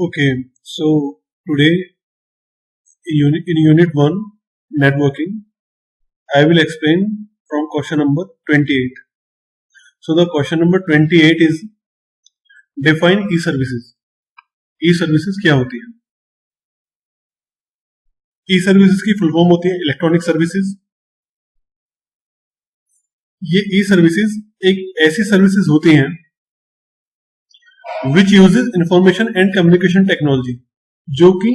Okay, so today in Unit 1 Networking, I will explain from question number 28. So the question number 28 is define e-services. E-services क्या होती है? E-services की full form होती है electronic services. ये e-services एक ऐसी सर्विसेज होती हैं which uses information and communication technology, जो कि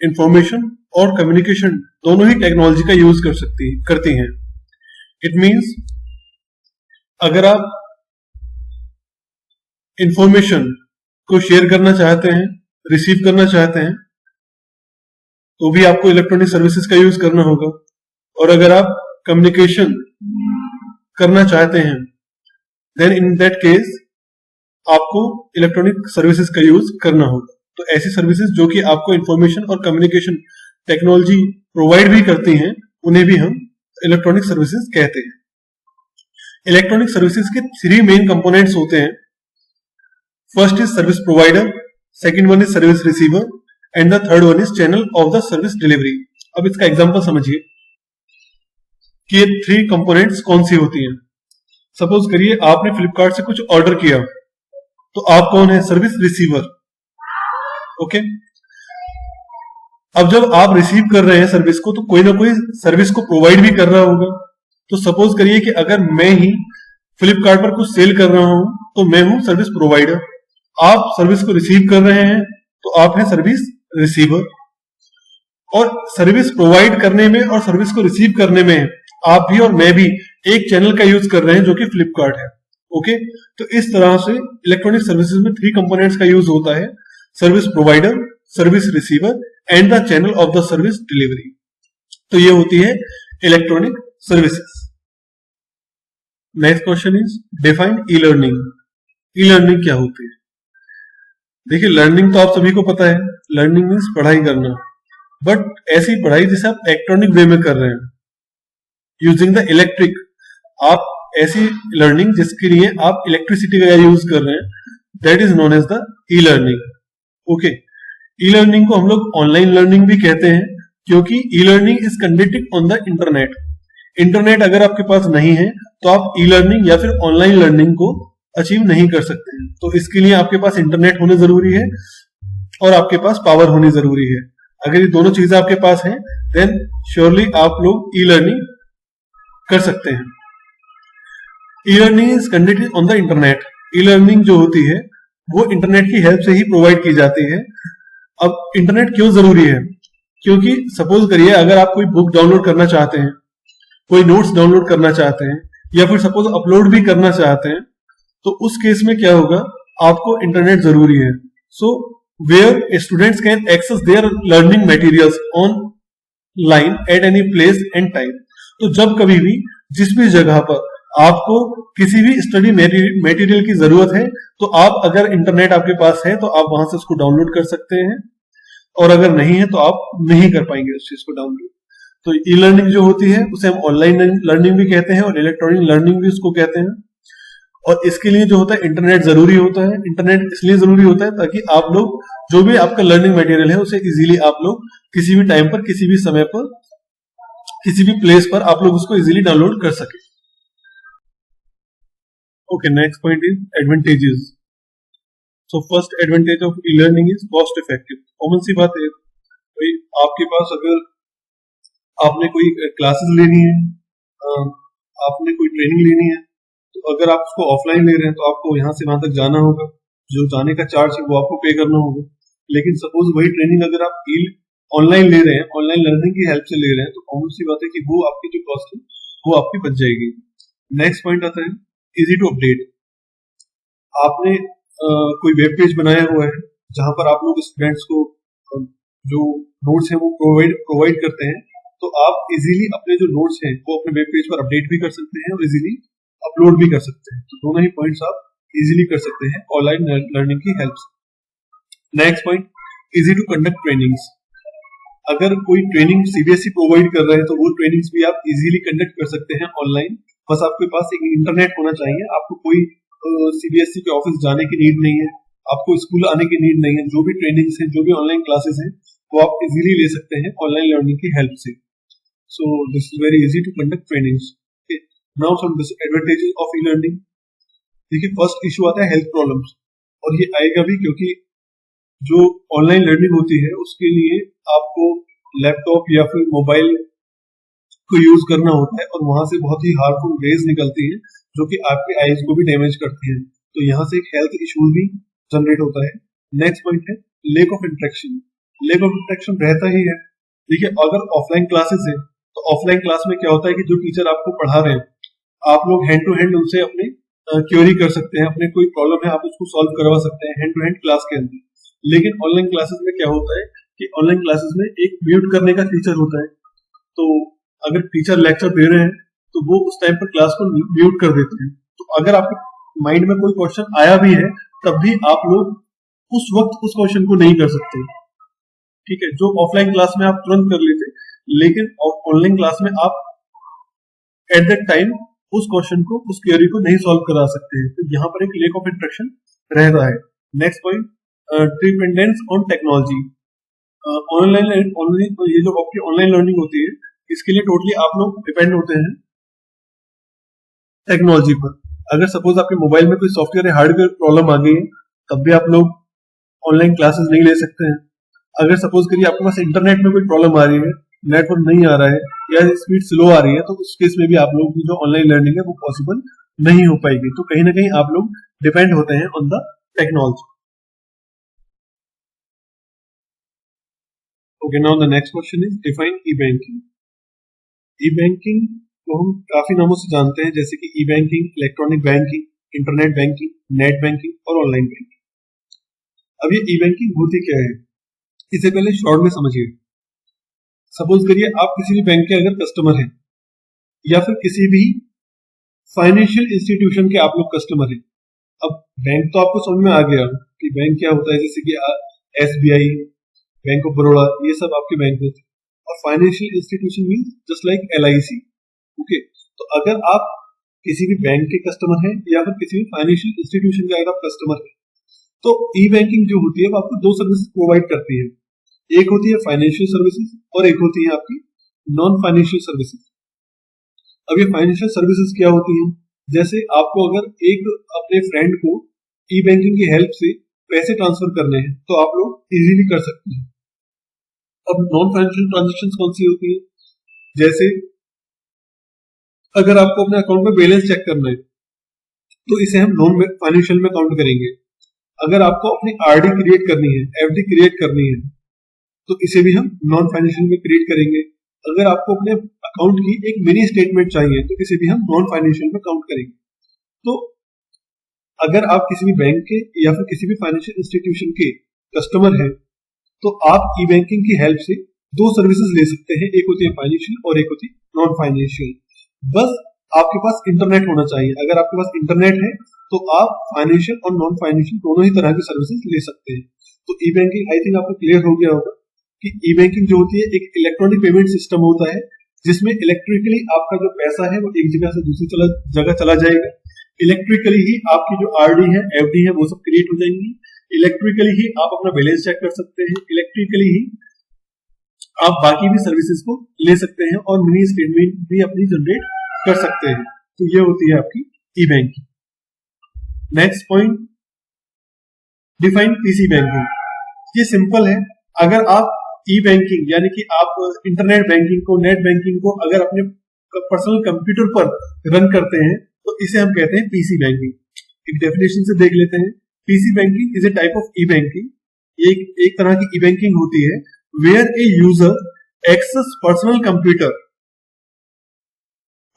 इंफॉर्मेशन और कम्युनिकेशन दोनों ही टेक्नोलॉजी का यूज करती हैं। इट मींस अगर आप इंफॉर्मेशन को शेयर करना चाहते हैं, रिसीव करना चाहते हैं, तो भी आपको इलेक्ट्रॉनिक सर्विसेज का यूज करना होगा। और अगर आप कम्युनिकेशन करना चाहते हैं, देन इन दैट केस आपको इलेक्ट्रॉनिक सर्विसेज का यूज करना होगा। तो ऐसी सर्विसेज जो कि आपको इंफॉर्मेशन और कम्युनिकेशन टेक्नोलॉजी प्रोवाइड भी करती हैं, उन्हें भी हम इलेक्ट्रॉनिक सर्विसेज कहते हैं। इलेक्ट्रॉनिक सर्विसेज के 3 मेन कंपोनेंट्स होते हैं। First is service provider, second one is service receiver and the third one is channel of the service delivery. अब इसका एग्जांपल समझिए कि ये 3 कंपोनेंट्स कौन सी होती हैं। सपोज करिए आपने फ्लिपकार्ट से कुछ ऑर्डर किया, तो आप कौन है? Service receiver. ओके, अब जब आप रिसीव कर रहे हैं सर्विस को, तो कोई ना कोई सर्विस को प्रोवाइड भी कर रहा होगा। तो सपोज करिए कि अगर मैं ही फ्लिपकार्ट पर कुछ सेल कर रहा हूं, तो मैं हूं सर्विस प्रोवाइडर। आप सर्विस को रिसीव कर रहे हैं, तो आप हैं सर्विस रिसीवर। और सर्विस प्रोवाइड करने में और सर्विस को रिसीव करने में आप भी और मैं भी एक चैनल का यूज कर रहे हैं, जो कि फ्लिपकार्ट है। ओके, तो इस तरह से इलेक्ट्रॉनिक सर्विसेज में 3 कंपोनेंट्स का यूज होता है: service provider, service receiver and the channel of the service delivery. तो ये होती है electronic services. Next question is define e learning. E learning क्या होती है? देखिए, लर्निंग तो आप सभी को पता है, लर्निंग मीन्स पढ़ाई करना, बट ऐसी पढ़ाई जिसे आप इलेक्ट्रॉनिक वे में कर रहे हैं, यूजिंग द इलेक्ट्रिक। आप ऐसी लर्निंग जिसके लिए आप इलेक्ट्रिसिटी का यूज कर रहे हैं, that is known as the E learning. Okay, E learning को हम लोग ऑनलाइन लर्निंग भी कहते हैं, क्योंकि E learning is conducted on the internet. Internet अगर आपके पास नहीं है, तो आप ई लर्निंग या फिर ऑनलाइन लर्निंग को अचीव नहीं कर सकते हैं। तो इसके लिए आपके पास इंटरनेट होने जरूरी है और आपके पास पावर होनी जरूरी है। अगर ये दोनों चीजें आपके पास हैं, देन श्योरली आप लोग ई लर्निंग कर सकते हैं। ई learning is conducted on the internet. E learning जो होती है वो इंटरनेट की हेल्प से ही प्रोवाइड की जाती है। अब इंटरनेट क्यों जरूरी है? क्योंकि सपोज करिए अगर आप कोई बुक डाउनलोड करना चाहते हैं, कोई नोट्स डाउनलोड करना चाहते हैं, या फिर सपोज अपलोड भी करना चाहते हैं, तो उस केस में क्या होगा? आपको इंटरनेट जरूरी है। So where students can access their learning materials online at any place and time. तो जब कभी भी जिस भी जगह पर आपको किसी भी स्टडी मटेरियल की जरूरत है, तो आप अगर इंटरनेट आपके पास है, तो आप वहां से उसको डाउनलोड कर सकते हैं, और अगर नहीं है तो आप नहीं कर पाएंगे उस चीज को डाउनलोड। तो ई लर्निंग जो होती है उसे हम ऑनलाइन लर्निंग भी कहते हैं और इलेक्ट्रॉनिक लर्निंग भी उसको कहते हैं। और इसके लिए जो होता है इंटरनेट जरूरी होता है। इंटरनेट इसलिए जरूरी होता है ताकि आप लोग जो भी आपका लर्निंग मटेरियल है उसे इजीली आप लोग किसी भी टाइम पर, किसी भी समय पर, किसी भी प्लेस पर आप लोग उसको इजीली डाउनलोड कर सके। Okay, next point is advantages. So first advantage of E learning is cost effective. Common सी बात है, भाई आपके पास अगर आपने कोई क्लासेस लेनी है, आपने कोई ट्रेनिंग लेनी है, तो अगर आप उसको ऑफलाइन ले रहे हैं तो आपको यहाँ से वहां तक जाना होगा, जो जाने का चार्ज है वो आपको पे करना होगा। लेकिन सपोज वही ट्रेनिंग अगर आप ऑनलाइन ले रहे हैं, ऑनलाइन लर्निंग की हेल्प से ले रहे हैं, तो कॉमन सी बात है कि वो आपकी जो कॉस्ट है वो आपकी बच जाएगी। नेक्स्ट पॉइंट आता है इजी टू अपडेट। आपने कोई वेब पेज बनाया हुआ है जहां पर आप लोग स्टूडेंट्स को जो नोट्स है वो प्रोवाइड करते हैं, तो आप इजीली अपने जो नोट्स हैं वो अपने वेब पेज पर अपडेट भी कर सकते हैं और इजीली अपलोड भी कर सकते हैं। तो दोनों ही पॉइंट्स आप इजीली कर सकते हैं ऑनलाइन लर्निंग की हेल्प से। Next point, easy to conduct trainings. अगर कोई ट्रेनिंग सीबीएसई प्रोवाइड कर रहा है, तो वो ट्रेनिंग्स भी आप इजीली कंडक्ट कर सकते हैं ऑनलाइन। बस आपके पास एक इंटरनेट होना चाहिए। आपको कोई सीबीएसई के ऑफिस जाने की नीड नहीं है, आपको स्कूल आने की नीड नहीं है, जो भी ट्रेनिंग्स है, जो भी ऑनलाइन क्लासेस हैं, वो आप इजीली ले सकते हैं ऑनलाइन लर्निंग की हेल्प से. So this is very easy to conduct trainings. Now some disadvantages of E learning. देखिए, फर्स्ट इशू आता है हेल्थ प्रॉब्लम्स, और ये आएगा भी क्योंकि जो ऑनलाइन लर्निंग होती है उसके लिए आपको लैपटॉप या फिर मोबाइल को यूज करना होता है, और वहां से बहुत ही हार्मफुल रेज निकलती है जो कि आपके आईज को भी डैमेज करती है. तो यहाँ से एक हेल्थ इशू भी जनरेट होता है. नेक्स्ट पॉइंट है lake of interaction. Lake of interaction रहता ही है. देखिए, अगर ऑफलाइन क्लासेस है तो ऑफलाइन क्लास में क्या होता है कि जो टीचर आपको पढ़ा रहे हैं आप लोग हैंड टू हैंड उनसे अपने क्वेरी कर सकते हैं, अपने कोई प्रॉब्लम है आप उसको सॉल्व करवा सकते हैं हैंड टू हैंड क्लास के अंदर. लेकिन ऑनलाइन क्लासेस में क्या होता है कि ऑनलाइन क्लासेस में एक म्यूट करने का फीचर होता है. तो अगर टीचर लेक्चर दे रहे हैं तो वो उस टाइम पर क्लास को म्यूट कर देते हैं. तो अगर आपके माइंड में कोई क्वेश्चन आया भी है तब भी आप लोग उस वक्त उस क्वेश्चन को नहीं कर सकते. ठीक है, जो ऑफलाइन क्लास में आप तुरंत कर लेते, लेकिन ऑनलाइन क्लास में आप एट दैट टाइम उस क्वेश्चन को, उस क्वेरी को नहीं सॉल्व करा सकते हैं. तो यहाँ पर एक लेक ऑफ इंटरेक्शन रहता है. Next point, dependence on technology. Online ये जो आपकी ऑनलाइन लर्निंग होती है इसके लिए टोटली आप लोग डिपेंड होते हैं टेक्नोलॉजी पर. अगर सपोज आपके मोबाइल में कोई सॉफ्टवेयर या हार्डवेयर प्रॉब्लम आ गई है तब भी आप लोग ऑनलाइन क्लासेस नहीं ले सकते हैं. अगर सपोज करिए आपके पास इंटरनेट में कोई प्रॉब्लम आ रही है, नेटवर्क नहीं आ रहा है या स्पीड स्लो आ रही है, तो उस केस में भी आप लोग की जो ऑनलाइन लर्निंग है वो पॉसिबल नहीं हो पाएगी. तो कहीं ना कहीं आप लोग डिपेंड होते हैं on the technology. Okay, now the next question is define e banking. E banking को हम काफी नामों से जानते हैं, जैसे कि e banking, electronic banking, internet banking, net banking और ऑनलाइन बैंकिंग. अब ये ई बैंकिंग होती क्या है, इसे पहले शॉर्ट में समझिए. सपोज करिए आप किसी भी बैंक के अगर कस्टमर हैं या फिर किसी भी फाइनेंशियल इंस्टीट्यूशन के आप लोग कस्टमर हैं. अब बैंक तो आपको समझ में आ गया कि बैंक क्या होता है, जैसे कि SBI, बैंक ऑफ बड़ौदा, ये सब आपके बैंक होते हैं. और financial institution mean just like LIC. Okay, तो अगर आप किसी भी बैंक के कस्टमर हैं या फिर किसी भी फाइनेंशियल इंस्टीट्यूशन के अगर आप कस्टमर हैं, तो ई बैंकिंग जो होती है वो आपको दो सर्विस प्रोवाइड करती है. एक होती है फाइनेंशियल सर्विसेज और एक होती है आपकी नॉन फाइनेंशियल सर्विसेज. अब ये फाइनेंशियल सर्विसेज क्या होती हैं, जैसे आपको अगर एक अपने फ्रेंड को ई बैंकिंग की हेल्प से पैसे ट्रांसफर करने हैं तो आप लोग इजीली कर सकते हैं. अब नॉन फाइनेंशियल ट्रांजेक्शंस कौन सी होती है, जैसे अगर आपको अपने अकाउंट में बैलेंस चेक करना है तो इसे हम नॉन फाइनेंशियल में काउंट करेंगे. अगर आपको अपनी RD क्रिएट करनी है, FD क्रिएट करनी है, तो इसे भी हम नॉन फाइनेंशियल में क्रिएट करेंगे. अगर आपको अपने अकाउंट की एक मिनी स्टेटमेंट चाहिए तो इसे भी हम नॉन फाइनेंशियल में काउंट करेंगे. तो अगर आप किसी भी बैंक के या फिर किसी भी फाइनेंशियल इंस्टीट्यूशन के कस्टमर हैं तो आप ई बैंकिंग की हेल्प से दो सर्विसेज ले सकते हैं, एक होती है फाइनेंशियल और एक होती है नॉन फाइनेंशियल. बस आपके पास इंटरनेट होना चाहिए. अगर आपके पास इंटरनेट है तो आप फाइनेंशियल और नॉन फाइनेंशियल दोनों ही तरह की सर्विसेज ले सकते हैं. तो ई बैंकिंग आई थिंक आपको क्लियर हो गया होगा कि ई बैंकिंग जो होती है एक इलेक्ट्रॉनिक पेमेंट सिस्टम होता है जिसमें इलेक्ट्रिकली आपका जो पैसा है वो एक जगह से दूसरी जगह चला जाएगा. इलेक्ट्रिकली ही आपकी जो RD है, FD है, वो सब क्रिएट हो जाएंगी. इलेक्ट्रिकली ही आप अपना बैलेंस चेक कर सकते हैं. इलेक्ट्रिकली ही आप बाकी भी सर्विसेज को ले सकते हैं और मिनी स्टेटमेंट भी अपनी जनरेट कर सकते हैं. तो ये होती है आपकी e banking. Next point, define PC banking. ये सिंपल है. अगर आप ई बैंकिंग यानी कि आप इंटरनेट बैंकिंग को, नेट बैंकिंग को अगर अपने पर्सनल कंप्यूटर पर रन करते हैं तो इसे हम कहते हैं PC बैंकिंग. एक डेफिनेशन से देख लेते हैं. PC banking is a type of E banking. ये एक तरह की ई बैंकिंग होती है where a user access personal computer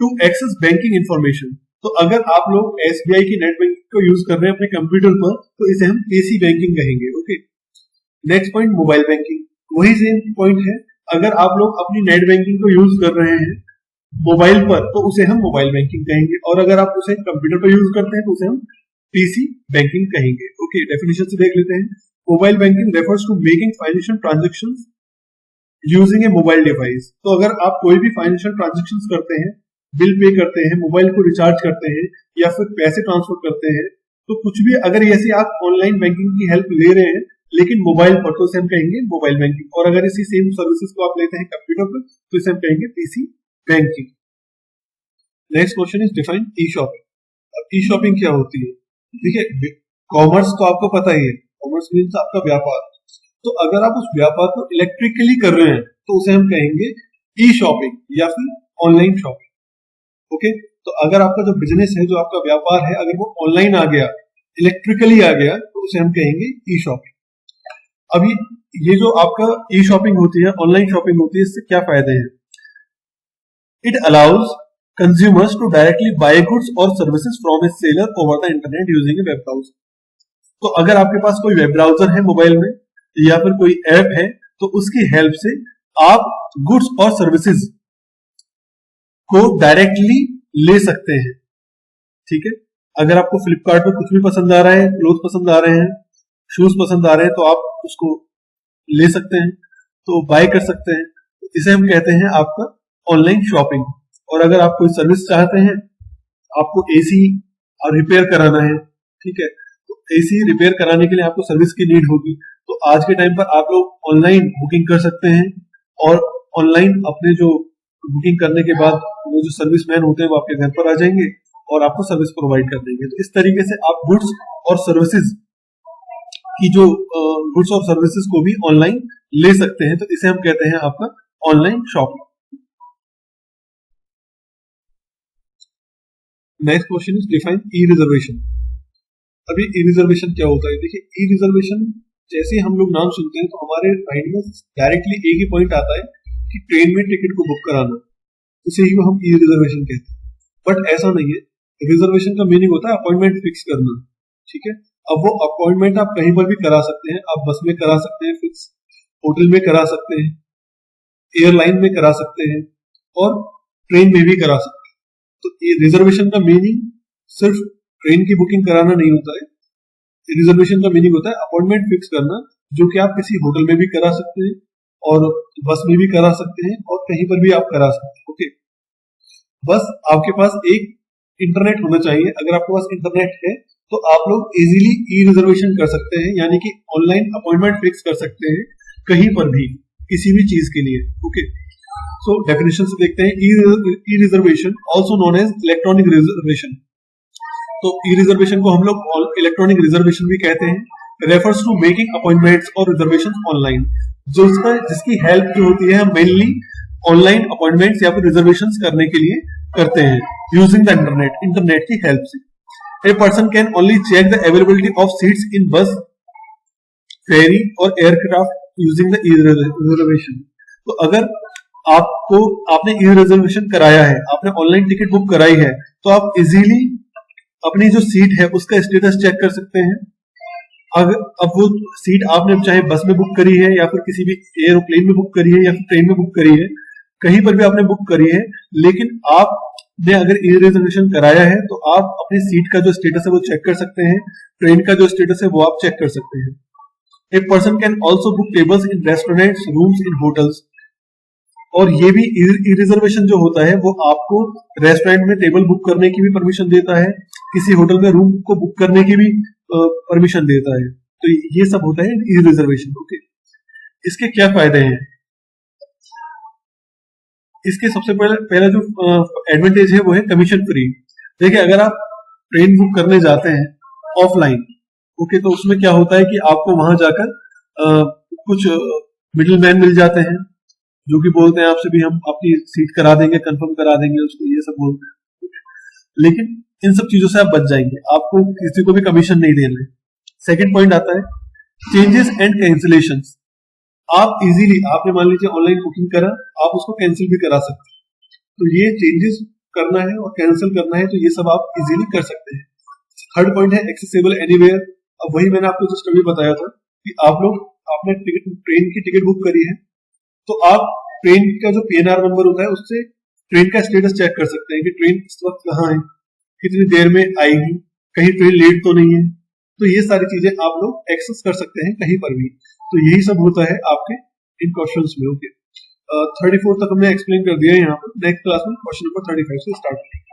to access banking information. तो अगर आप लोग SBI की नेट बैंकिंग को यूज कर रहे हैं अपने कंप्यूटर पर तो इसे हम PC बैंकिंग कहेंगे. Okay, next point, mobile banking. वही सेम पॉइंट है. अगर आप लोग अपनी नेट बैंकिंग को यूज कर रहे हैं मोबाइल पर तो उसे हम मोबाइल बैंकिंग कहेंगे, और अगर आप उसे कंप्यूटर पर यूज करते हैं तो उसे हम PC बैंकिंग कहेंगे. ओके, डेफिनेशन से देख लेते हैं. Mobile banking refers to making financial transactions using a mobile device. तो अगर आप कोई भी फाइनेंशियल ट्रांजेक्शंस करते हैं, बिल पे करते हैं, मोबाइल को रिचार्ज करते हैं या फिर पैसे ट्रांसफर करते हैं तो कुछ भी अगर ऐसी आप ऑनलाइन बैंकिंग की हेल्प ले रहे हैं लेकिन मोबाइल पर, तो इसे हम कहेंगे मोबाइल बैंकिंग। और अगर इसी सेम सर्विसेज को आप लेते हैं कंप्यूटर पर, तो इसे हम कहेंगे PC banking. Next question is define E shopping. अब ई शॉपिंग क्या होती है? देखिए, कॉमर्स तो आपको पता ही है, कॉमर्स मीन्स आपका व्यापार। तो अगर आप उस व्यापार को इलेक्ट्रिकली कर रहे हैं तो उसे हम कहेंगे ई शॉपिंग या फिर ऑनलाइन शॉपिंग। ओके, तो अगर आपका जो बिजनेस है, जो आपका व्यापार है, अगर वो ऑनलाइन आ गया, इलेक्ट्रिकली आ गया, तो उसे हम कहेंगे ई शॉपिंग। अभी ये जो आपका ई शॉपिंग होती है, ऑनलाइन शॉपिंग होती है, इससे क्या फायदे हैं? It allows consumers to directly buy goods और services from a seller over the internet using a web browser. तो अगर आपके पास कोई वेब ब्राउजर है मोबाइल में या फिर कोई ऐप है, तो उसकी हेल्प से आप गुड्स और सर्विसेज को डायरेक्टली ले सकते हैं। ठीक है, अगर आपको फ्लिपकार्ट पे कुछ भी पसंद आ रहा है, क्लोथ पसंद आ रहे हैं, शूज पसंद आ रहे हैं, तो आप उसको ले सकते हैं, तो बाय कर सकते हैं। इसे हम कहते हैं आपका ऑनलाइन शॉपिंग। और अगर आप कोई सर्विस चाहते हैं, आपको एसी रिपेयर कराना है, ठीक है, तो एसी रिपेयर कराने के लिए आपको सर्विस की नीड होगी, तो आज के टाइम पर आप लोग ऑनलाइन बुकिंग कर सकते हैं और ऑनलाइन अपने जो बुकिंग करने के बाद वो जो सर्विस मैन होते हैं वो आपके घर पर आ जाएंगे और आपको सर्विस प्रोवाइड कर देंगे। तो इस तरीके से आप गुड्स और सर्विसेज की जो गुड्स और सर्विसेज को भी ऑनलाइन ले सकते हैं। तो इसे हम कहते हैं आपका online shopping. Next question is define E reservation. अभी ई रिजर्वेशन क्या होता है? देखिए, ई रिजर्वेशन जैसे हम लोग नाम सुनते हैं तो हमारे माइंड में डायरेक्टली एक ही पॉइंट आता है कि ट्रेन में टिकट को बुक कराना, उसे ही हम ई रिजर्वेशन कहते हैं। बट ऐसा नहीं है। रिजर्वेशन का मीनिंग होता है अपॉइंटमेंट फिक्स करना। ठीक है, अब वो अपॉइंटमेंट आप कहीं पर भी करा सकते हैं। आप बस में करा सकते हैं फिक्स, होटल में करा सकते हैं, एयरलाइन में करा सकते हैं और ट्रेन में भी करा सकते हैं। तो ये रिजर्वेशन का मीनिंग सिर्फ ट्रेन की बुकिंग कराना नहीं होता है। रिजर्वेशन का मीनिंग होता है अपॉइंटमेंट फिक्स करना, जो कि आप किसी होटल में भी करा सकते हैं और बस में भी करा सकते हैं और कहीं पर भी आप करा सकते हैं। ओके, बस आपके पास एक इंटरनेट होना चाहिए। अगर आपके पास इंटरनेट है तो आप लोग इजीली ई रिजर्वेशन कर सकते हैं, यानी कि ऑनलाइन अपॉइंटमेंट फिक्स कर सकते हैं कहीं पर भी, किसी भी चीज के लिए। ओके, सो डेफिनेशन से देखते हैं। E reservation also known as electronic reservation. तो ई रिजर्वेशन को हम लोग इलेक्ट्रॉनिक रिजर्वेशन भी कहते हैं। रेफर्स टू मेकिंग अपॉइंटमेंट्स और रिजर्वेशन ऑनलाइन, जो जिसकी हेल्प जो होती है मेनली ऑनलाइन अपॉइंटमेंट्स या फिर रिजर्वेशंस करने के लिए करते हैं यूजिंग द इंटरनेट, इंटरनेट की हेल्प से। A person can only check the availability of seats in bus, ferry और aircraft using the e-reservation। तो अगर आपने e-reservation कराया है, आपने ऑनलाइन टिकट बुक कराई है, तो आप इजीली अपनी जो सीट है उसका स्टेटस चेक कर सकते हैं। अब वो सीट आपने चाहे बस में बुक करी है या फिर किसी भी एरोप्लेन में बुक करी है या फिर ट्रेन में बुक करी है, कहीं पर भी आपने बुक करी है, लेकिन आपने अगर ई रिजर्वेशन कराया है तो आप अपनी सीट का जो स्टेटस है वो चेक कर सकते हैं, ट्रेन का जो स्टेटस है वो आप चेक कर सकते हैं। A person can also book tables in restaurants, rooms in hotels. और ये भी ई रिजर्वेशन जो होता है वो आपको रेस्टोरेंट में टेबल बुक करने की भी परमिशन देता है, किसी होटल में रूम को बुक करने की भी परमिशन देता है। तो ये सब होता है ई रिजर्वेशन। ओके, इसके क्या फायदे हैं? इसके सबसे पहला जो एडवांटेज है वो है कमीशन फ्री। देखिए, अगर आप ट्रेन बुक करने जाते हैं ऑफलाइन, ओके, तो उसमें क्या होता है कि आपको वहां जाकर कुछ मिडिल मैन मिल जाते हैं जो कि बोलते हैं आपसे भी हम आपकी सीट करा देंगे, कंफर्म करा देंगे उसको, ये सब बोलते हैं। लेकिन इन सब चीजों से आप बच जाएंगे, आपको किसी को भी कमीशन नहीं देना है। सेकेंड पॉइंट आता है चेंजेस एंड कैंसिलेशन। आप इजीली, आपने मान लीजिए ऑनलाइन बुकिंग करा, आप उसको कैंसिल भी करा सकते हैं। तो ये चेंजेस करना है और कैंसिल करना है, तो ये सब आप इजीली कर सकते हैं। थर्ड पॉइंट है एक्सेसिबल एनीवेयर। अब वही मैंने आपको जस्ट अभी बताया था कि आप लोग आपने ट्रेन की टिकट बुक करी है, तो आप ट्रेन का जो पीएनआर नंबर होता है उससे ट्रेन का स्टेटस चेक कर सकते हैं कि ट्रेन इस वक्त कहाँ है, कितनी देर में आएगी, कहीं ट्रेन लेट तो नहीं है। तो ये सारी चीजें आप लोग एक्सेस कर सकते हैं कहीं पर भी। तो यही सब होता है आपके इन क्वेश्चंस में। ओके, 34 तक हमने एक्सप्लेन कर दिया है यहाँ पर। नेक्स्ट क्लास में क्वेश्चन नंबर 35 से स्टार्ट करेंगे।